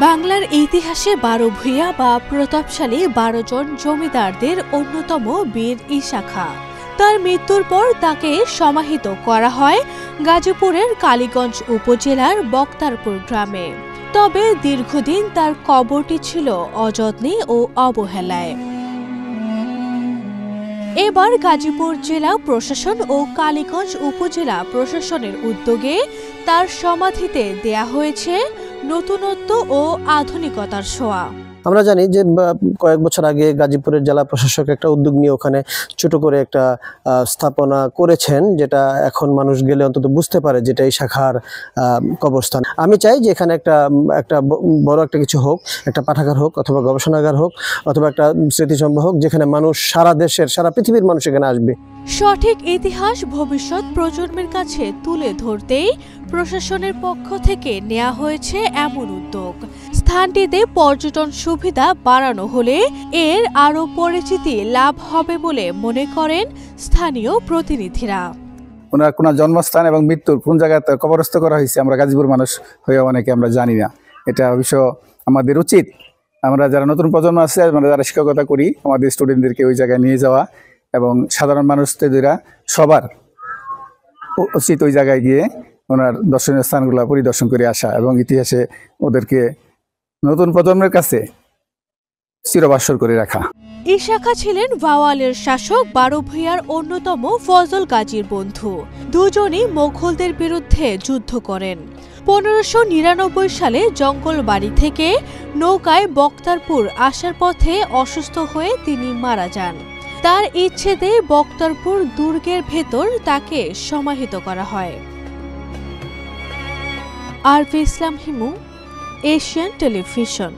বাংলার ইতিহাসে ১২ ভূঁইয়া বা প্রতাপশালী ১২ জন জমিদারদের অন্যতম বীর ঈশা খাঁ। তার মৃত্যুর পর তাকে সমাহিত করা হয় গাজীপুরের কালীগঞ্জ উপজেলার বক্তারপুর গ্রামে। তবে দীর্ঘদিন তার কবরটি ছিল অযত্নে ও অবহেলায়। এবার গাজীপুর জেলা প্রশাসন ও কালীগঞ্জ উপজেলা প্রশাসনের উদ্যোগে তার সমাধিতে দেয়া হয়েছে নতুনত্ব ও আধুনিকতার ছোঁয়া। আমরা জানি যে কয়েক বছর আগে গাজীপুরের জেলা প্রশাসক একটা উদ্যোগ নিয়ে ওখানে ছোট করে একটা স্থাপনা করেছেন, যেটা এখন মানুষ গেলে অন্তত বুঝতে পারে যেটা ঈশা খাঁর কবরস্থান। আমি চাই যে এখানে একটা বড় একটা কিছু হোক, একটা পাঠাগার হোক অথবা গবেষণাগার হোক অথবা একটা স্মৃতিস্তম্ভ হোক, যেখানে মানুষ সারা দেশের সারা পৃথিবীর মানুষ এখানে আসবে। সঠিক ইতিহাস ভবিষ্যৎ প্রজন্মের কাছে তুলে ধরতেই প্রশাসনের পক্ষ থেকে নেওয়া হয়েছে এমন উদ্যোগ। স্থানটিতে পর্যটন সুবিধা বাড়ানো হলে এর আরও পরিচিতি লাভ হবে বলে মনে করেন স্থানীয় প্রতিনিধিরা। ওনার কোন জন্মস্থান এবং মৃত্যুর কোন জায়গায় কবরস্থ করা হয়েছে আমরা গাজীপুর মানুষ হয়ে অনেকে আমরা জানি না। এটা অবশ্য আমাদের উচিত, আমরা যারা নতুন প্রজন্ম আছে, আমরা যারা শিক্ষকতা করি, আমাদের স্টুডেন্টদেরকে ওই জায়গায় নিয়ে যাওয়া এবং সাধারণ মানুষদের সবার উচিত ওই জায়গায় গিয়ে ওনার দর্শনীয় স্থানগুলো পরিদর্শন করে আসা এবং ইতিহাসে ওদেরকে নতুন প্রজন্মের কাছে চিরবাসর করে রাখা। ঈশা খাঁ ছিলেন ভাওয়ালের শাসক ১২ ভূঁইয়ার অন্যতম ফজল গাজীর বন্ধু। দুজনই মোগলদের বিরুদ্ধে যুদ্ধ করেন। ১৫৯৯ সালে জঙ্গলবাড়ি থেকে নৌকায় বক্তারপুর আসার পথে অসুস্থ হয়ে তিনি মারা যান। তার ইচ্ছেতে বক্তারপুর দুর্গের ভেতর তাকে সমাহিত করা হয়। আরভি ইসলাম হিমু, এশিয়ান টেলিভিশন।